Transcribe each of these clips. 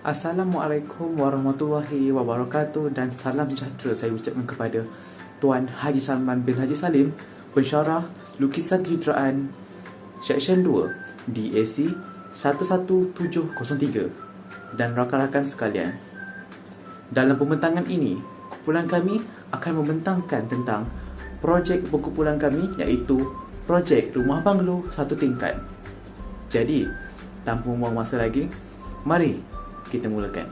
Assalamualaikum warahmatullahi wabarakatuh dan salam sejahtera saya ucapkan kepada Tuan Haji Salman bin Haji Salim, pensyarah lukisan kehijraan Seksyen 2 DAC 11703 dan rakan-rakan sekalian. Dalam pembentangan ini, kumpulan kami akan membentangkan tentang projek perkumpulan kami iaitu projek Rumah Banglo Satu Tingkat. Jadi, tanpa membuang masa lagi, mari kita mulakan.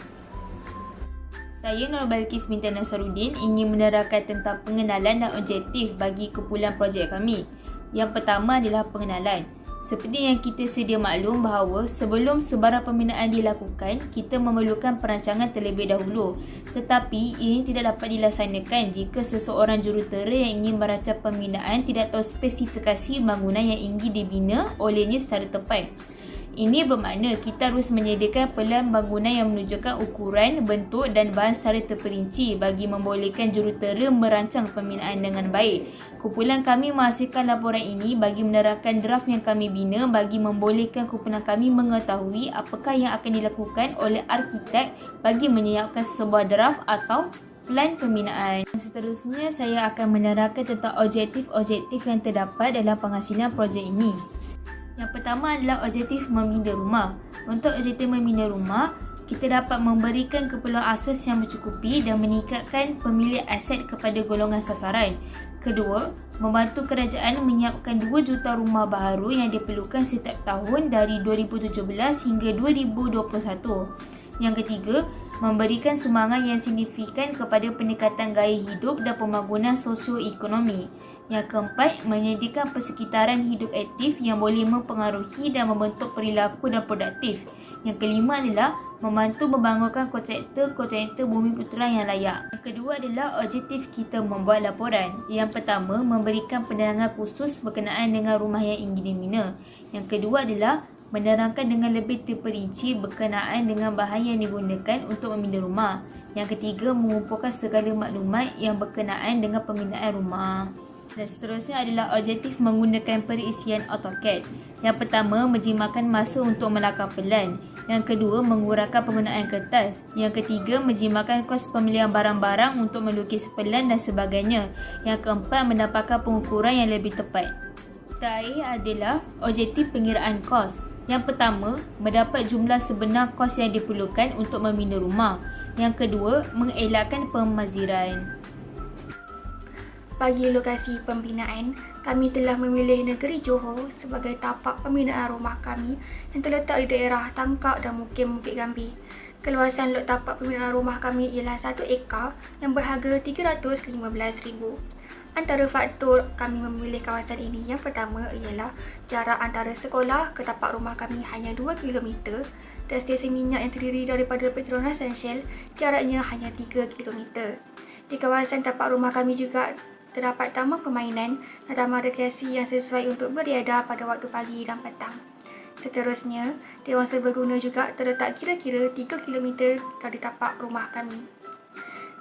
Saya Nur Balkis binti Nasaruddin ingin menerangkan tentang pengenalan dan objektif bagi kumpulan projek kami. Yang pertama adalah pengenalan. Seperti yang kita sedia maklum bahawa sebelum sebarang pembinaan dilakukan, kita memerlukan perancangan terlebih dahulu. Tetapi ini tidak dapat dilaksanakan jika seseorang jurutera yang ingin merancang pembinaan tidak tahu spesifikasi bangunan yang ingin dibina olehnya secara tepat. Ini bermakna kita harus menyediakan pelan bangunan yang menunjukkan ukuran, bentuk dan bahan secara terperinci bagi membolehkan jurutera merancang pembinaan dengan baik. Kumpulan kami menghasilkan laporan ini bagi menerangkan draft yang kami bina bagi membolehkan kumpulan kami mengetahui apakah yang akan dilakukan oleh arkitek bagi menyiapkan sebuah draft atau plan pembinaan. Seterusnya, saya akan menerangkan tentang objektif-objektif yang terdapat dalam penghasilan projek ini. Yang pertama adalah objektif membina rumah. Untuk objektif membina rumah, kita dapat memberikan keperluan asas yang mencukupi dan meningkatkan pemilik aset kepada golongan sasaran. Kedua, membantu kerajaan menyiapkan 2 juta rumah baharu yang diperlukan setiap tahun dari 2017 hingga 2021. Yang ketiga, memberikan sumbangan yang signifikan kepada peningkatan gaya hidup dan pembangunan sosioekonomi. Yang keempat, menyediakan persekitaran hidup aktif yang boleh mempengaruhi dan membentuk perilaku dan produktif. Yang kelima adalah membantu membangunkan kontraktor bumi putra yang layak. Yang kedua adalah objektif kita membuat laporan. Yang pertama, memberikan penerangan khusus berkenaan dengan rumah yang ingin dibina. Yang kedua adalah menerangkan dengan lebih terperinci berkenaan dengan bahan yang digunakan untuk membina rumah. Yang ketiga, mengumpulkan segala maklumat yang berkenaan dengan pembinaan rumah. Dan seterusnya adalah objektif menggunakan perisian AutoCAD. Yang pertama, menjimatkan masa untuk melakar pelan. Yang kedua, mengurangkan penggunaan kertas. Yang ketiga, menjimatkan kos pembelian barang-barang untuk melukis pelan dan sebagainya. Yang keempat, mendapatkan pengukuran yang lebih tepat. Terakhir adalah objektif pengiraan kos. Yang pertama, mendapat jumlah sebenar kos yang diperlukan untuk membina rumah. Yang kedua, mengelakkan pemaziran. Bagi lokasi pembinaan, kami telah memilih negeri Johor sebagai tapak pembinaan rumah kami yang terletak di daerah Tangkak dan Mukim Bukit Gambir. Keluasan lot tapak pembinaan rumah kami ialah 1 ekar yang berharga RM315,000. Antara faktor kami memilih kawasan ini, yang pertama ialah jarak antara sekolah ke tapak rumah kami hanya 2 km dan stesen minyak yang terdiri daripada Petronas dan Shell jaraknya hanya 3 km. Di kawasan tapak rumah kami juga terdapat taman permainan dan taman rekreasi yang sesuai untuk beriadah pada waktu pagi dan petang. Seterusnya, Dewan Serbaguna juga terletak kira-kira 3 km dari tapak rumah kami.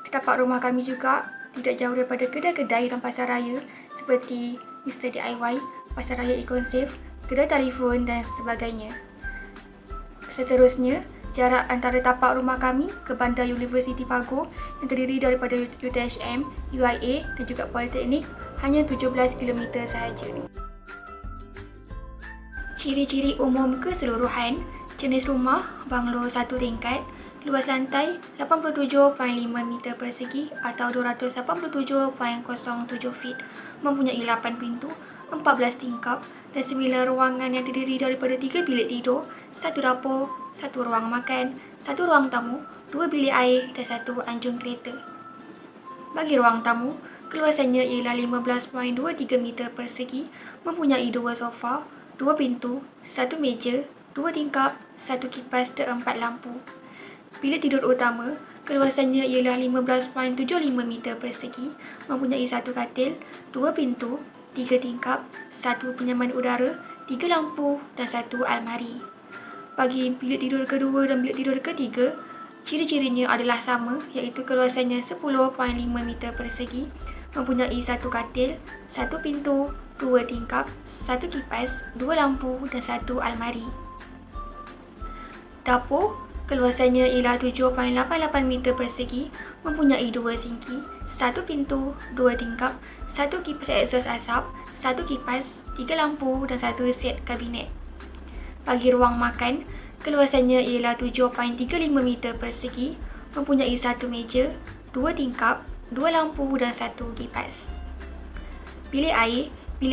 Di tapak rumah kami juga tidak jauh daripada kedai-kedai dan pasar raya seperti Mr. DIY, Pasar Raya Econsave, kedai telefon dan sebagainya. Seterusnya, jarak antara tapak rumah kami ke Bandar Universiti Pagoh yang terdiri daripada UTHM, UIA dan juga Politeknik hanya 17 km sahaja. Ciri-ciri umum keseluruhan: jenis rumah banglo satu tingkat, luas lantai 87.5 meter persegi atau 287.07 feet, mempunyai 8 pintu, 14 tingkap dan 9 ruangan yang terdiri daripada 3 bilik tidur, 1 dapur, 1 ruang makan, 1 ruang tamu, 2 bilik air dan 1 anjung kereta. Bagi ruang tamu, keluasannya ialah 15.23 meter persegi, mempunyai 2 sofa, 2 pintu, 1 meja, 2 tingkap, 1 kipas dan 4 lampu. Bilik tidur utama, keluasannya ialah 15.75 meter persegi, mempunyai 1 katil, 2 pintu, 3 tingkap, 1 penyaman udara, 3 lampu dan 1 almari. Bagi bilik tidur kedua dan bilik tidur ketiga, ciri-cirinya adalah sama, iaitu keluasannya 10.5 meter persegi, mempunyai 1 katil, 1 pintu, 2 tingkap, 1 kipas, 2 lampu dan 1 almari. Dapur keluasannya ialah 7.88 meter persegi, mempunyai 2 sinki, 1 pintu, 2 tingkap, 1 kipas exhaust asap, 1 kipas, 3 lampu dan 1 set kabinet. Bagi ruang makan, keluasannya ialah 7.35 meter persegi, mempunyai 1 meja, 2 tingkap, 2 lampu dan 1 kipas. Bilik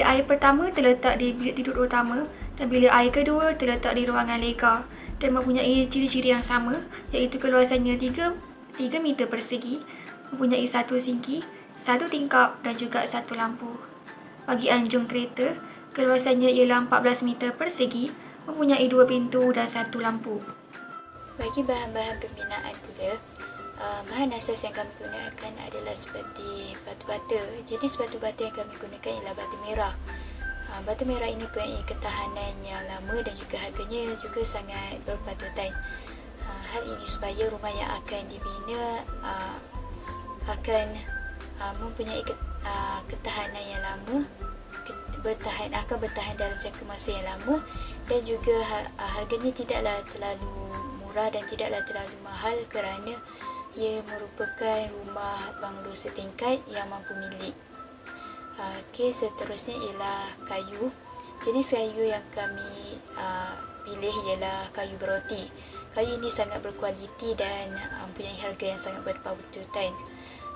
air pertama terletak di bilik tidur utama dan bilik air kedua terletak di ruangan lega dan mempunyai ciri-ciri yang sama, iaitu keluasannya 3 meter persegi, mempunyai 1 sinki, 1 tingkap dan juga 1 lampu. Bagi anjung kereta, keluasannya ialah 14 meter persegi, mempunyai 2 pintu dan 1 lampu. Bagi bahan-bahan pembinaan pula, bahan asas yang kami gunakan adalah seperti batu bata. Jenis batu bata yang kami gunakan ialah batu merah. Batu merah ini mempunyai ketahanan yang lama dan juga harganya juga sangat berpatutan. Hal ini supaya rumah yang akan dibina akan mempunyai ketahanan yang lama, akan bertahan dalam jangka masa yang lama, dan juga harganya tidaklah terlalu murah dan tidaklah terlalu mahal kerana ia merupakan rumah banglo setingkat yang mampu milik. Seterusnya ialah kayu. Jenis kayu yang kami pilih ialah kayu beroti. Kayu ini sangat berkualiti dan mempunyai harga yang sangat berpatutan.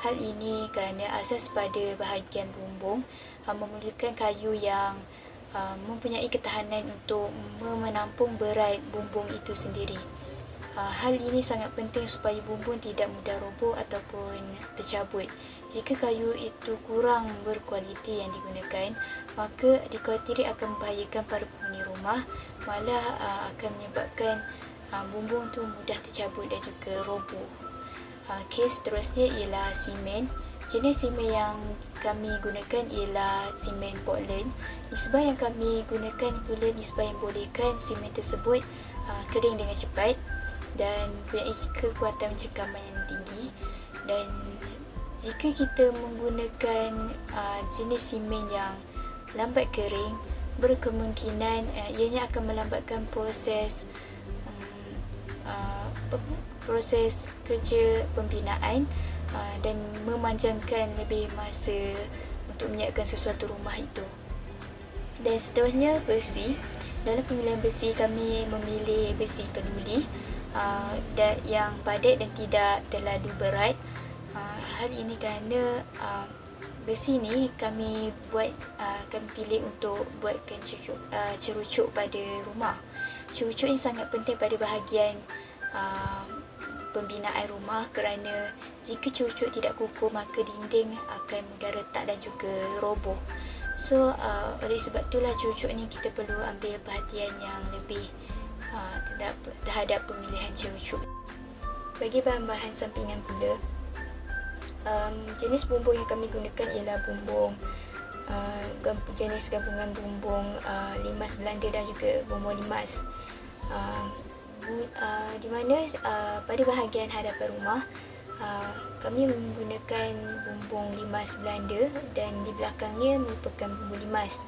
Hal ini kerana asas pada bahagian bumbung memerlukan kayu yang mempunyai ketahanan untuk menampung berat bumbung itu sendiri. Hal ini sangat penting supaya bumbung tidak mudah roboh ataupun tercabut. Jika kayu itu kurang berkualiti yang digunakan, maka dikhawatirkan akan membahayakan para penghuni rumah, malah akan menyebabkan bumbung itu mudah tercabut dan juga roboh. Seterusnya ialah simen. Jenis simen yang kami gunakan ialah simen Portland. Nisbah yang kami gunakan pula nisbah yang bolehkan simen tersebut kering dengan cepat dan mempunyai kekuatan mencengkaman yang tinggi. Dan jika kita menggunakan jenis simen yang lambat kering, berkemungkinan ianya akan melambatkan proses kerja pembinaan dan memanjangkan lebih masa untuk menyiapkan sesuatu rumah itu. Dan seterusnya, besi. Dalam pemilihan besi, kami memilih besi keduli yang padat dan tidak terlalu berat. Hal ini kerana besi ni kami pilih untuk buatkan cerucuk pada rumah. Cerucuk ini sangat penting pada bahagian pembinaan rumah kerana jika cerucuk tidak kukuh, maka dinding akan mudah retak dan juga roboh. So oleh sebab itulah cerucuk ni kita perlu ambil perhatian yang lebih terhadap pemilihan cerucuk. Bagi bahan-bahan sampingan pula, jenis bumbung yang kami gunakan ialah bumbung jenis gabungan bumbung limas Belanda dan juga bumbung limas, di mana pada bahagian hadapan rumah kami menggunakan bumbung limas Belanda dan di belakangnya merupakan bumbung limas.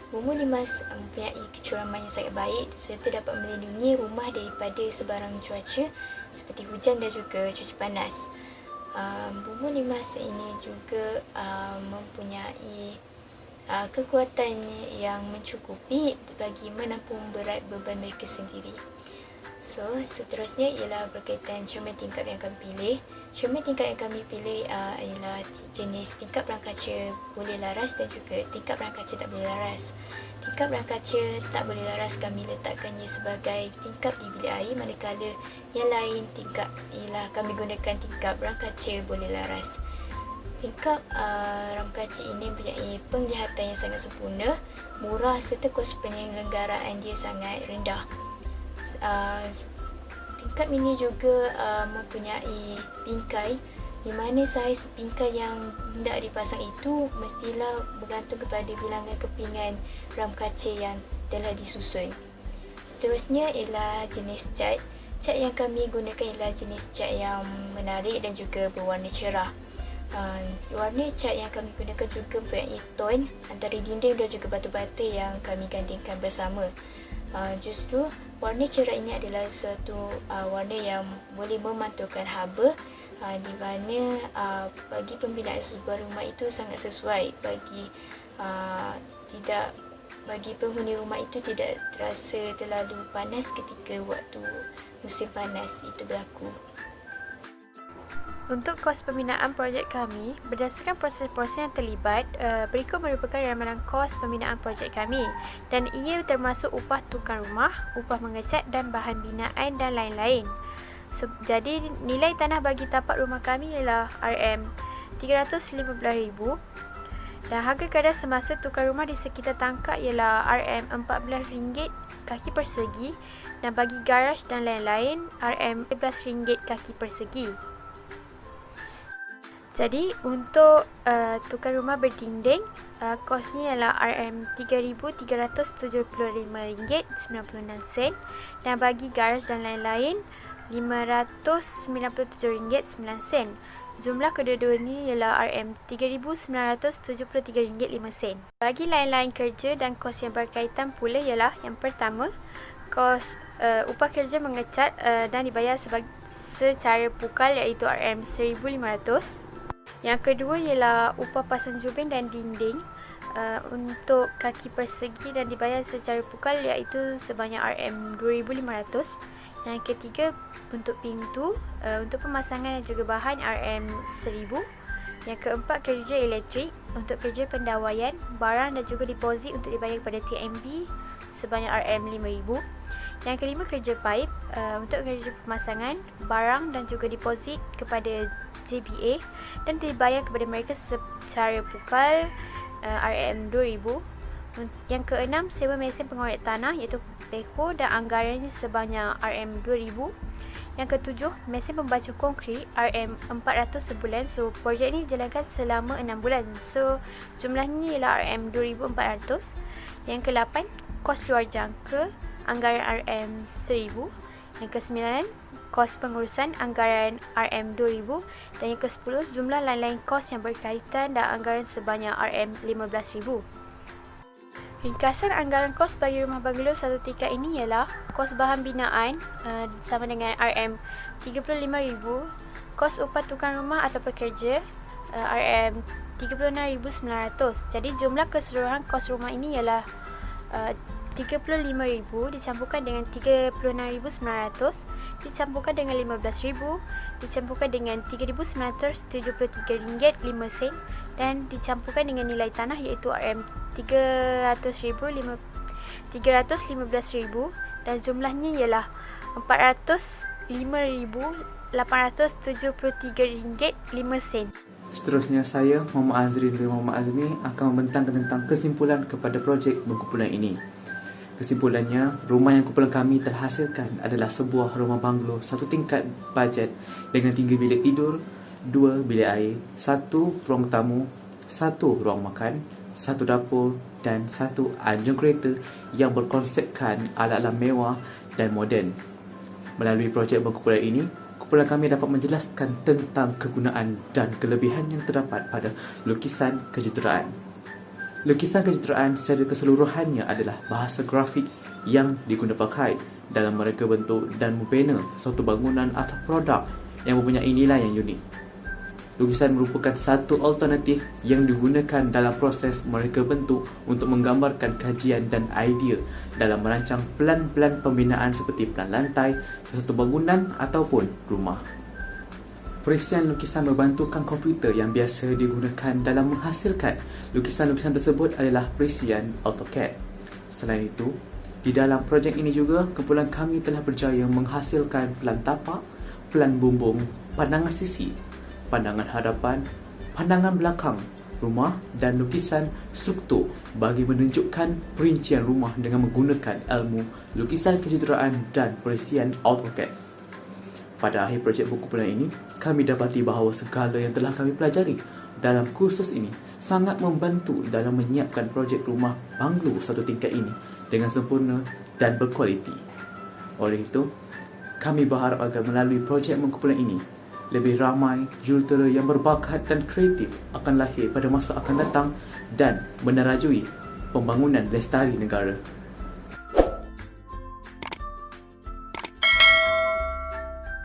Bumbung limas mempunyai kecuraman yang sangat baik serta dapat melindungi rumah daripada sebarang cuaca seperti hujan dan juga cuaca panas. Bumbung limas ini juga mempunyai kekuatan yang mencukupi bagi menampung berat beban mereka sendiri. So, seterusnya ialah berkaitan cermin tingkap yang kami pilih. Cermin tingkap yang kami pilih ialah jenis tingkap berangkaca boleh laras dan juga tingkap berangkaca tak boleh laras. Tingkap berangkaca tak boleh laras kami letakkannya sebagai tingkap di bilik air, manakala yang lain tingkap ialah kami gunakan tingkap berangkaca boleh laras. Tingkap berangkaca ini mempunyai penglihatan yang sangat sempurna, murah serta kos penyelenggaraan dia sangat rendah. Tingkap ini juga mempunyai bingkai, di mana saiz bingkai yang hendak dipasang itu mestilah bergantung kepada bilangan kepingan ram kaca yang telah disusun. Seterusnya ialah jenis cat. Cat yang kami gunakan ialah jenis cat yang menarik dan juga berwarna cerah. Warna cat yang kami gunakan juga mempunyai tone antara dinding dan juga batu bata yang kami gandingkan bersama. Justru warna cerah ini adalah suatu warna yang boleh memantulkan haba, di mana bagi pembinaan sebuah rumah itu sangat sesuai bagi penghuni rumah itu tidak terasa terlalu panas ketika waktu musim panas itu berlaku. Untuk kos pembinaan projek kami, berdasarkan proses-proses yang terlibat, berikut merupakan ramalan kos pembinaan projek kami, dan ia termasuk upah tukang rumah, upah mengecat dan bahan binaan dan lain-lain. Jadi nilai tanah bagi tapak rumah kami ialah RM315,000 dan harga kadar semasa tukar rumah di sekitar tangkap ialah RM14 kaki persegi, dan bagi garaj dan lain-lain RM11 kaki persegi. Jadi untuk tukar rumah berdinding, kosnya ialah RM3,375.96 dan bagi garaj dan lain-lain RM597.9. Jumlah kedua-dua ini ialah RM3,973.5. Bagi lain-lain kerja dan kos yang berkaitan pula ialah yang pertama, kos upah kerja mengecat dan dibayar secara pukal iaitu RM1,500. Yang kedua ialah upah pasang jubin dan dinding untuk kaki persegi dan dibayar secara pukal iaitu sebanyak RM2,500. Yang ketiga untuk pintu, untuk pemasangan dan juga bahan RM1,000. Yang keempat kerja elektrik, untuk kerja pendawaian, barang dan juga deposit untuk dibayar kepada TMB sebanyak RM5,000. Yang kelima kerja paip, untuk kerja pemasangan, barang dan juga deposit kepada JBA dan dibayar kepada mereka secara pukal RM2,000. Yang keenam sewa mesin pengorek tanah iaitu backhoe dan anggarannya sebanyak RM2,000. Yang ketujuh mesin pembaca konkrit RM400 sebulan. So projek ini dijalankan selama 6 bulan. So jumlahnya ialah RM2,400. Yang ke-8 kos luar jangka anggaran RM1,000. Yang ke-9 kos pengurusan anggaran RM2,000. Dan yang ke-10 jumlah lain-lain kos yang berkaitan dan anggaran sebanyak RM15,000. Ringkasan anggaran kos bagi rumah banglo satu tingkat ini ialah kos bahan binaan sama dengan RM35,000, kos upah tukang rumah atau pekerja RM36,900. Jadi jumlah keseluruhan kos rumah ini ialah RM35,000 dicampurkan dengan RM36,900 dicampurkan dengan RM15,000 dicampurkan dengan RM3,973.5 dan dicampurkan dengan nilai tanah iaitu RM315,000 dan jumlahnya ialah RM405,873.5. Seterusnya, saya, Muhammad Azrin bin Muhammad Azmi akan membentangkan tentang kesimpulan kepada projek berkumpulan ini. Kesimpulannya, rumah yang kumpulan kami terhasilkan adalah sebuah rumah banglo satu tingkat bajet dengan 3 bilik tidur, 2 bilik air, 1 ruang tamu, 1 ruang makan, 1 dapur dan 1 anjung kereta yang berkonsepkan ala-ala mewah dan moden. Melalui projek berkumpulan ini, kumpulan kami dapat menjelaskan tentang kegunaan dan kelebihan yang terdapat pada lukisan kejuruteraan. Lukisan kejuruteraan secara keseluruhannya adalah bahasa grafik yang diguna pakai dalam mereka bentuk dan membina sesuatu bangunan atau produk yang mempunyai nilai yang unik. Lukisan merupakan satu alternatif yang digunakan dalam proses mereka bentuk untuk menggambarkan kajian dan idea dalam merancang plan-plan pembinaan seperti plan lantai, sesuatu bangunan ataupun rumah. Perisian lukisan membantukan komputer yang biasa digunakan dalam menghasilkan lukisan-lukisan tersebut adalah perisian AutoCAD. Selain itu, di dalam projek ini juga, kumpulan kami telah berjaya menghasilkan plan tapak, plan bumbung, pandangan sisi, pandangan hadapan, pandangan belakang rumah dan lukisan struktur bagi menunjukkan perincian rumah dengan menggunakan ilmu lukisan kejuruteraan dan perisian AutoCAD. Pada akhir projek berkumpulan ini, kami dapati bahawa segala yang telah kami pelajari dalam kursus ini sangat membantu dalam menyiapkan projek rumah banglo satu tingkat ini dengan sempurna dan berkualiti. Oleh itu, kami berharap agar melalui projek berkumpulan ini, lebih ramai jurutera yang berbakat dan kreatif akan lahir pada masa akan datang dan menerajui pembangunan lestari negara.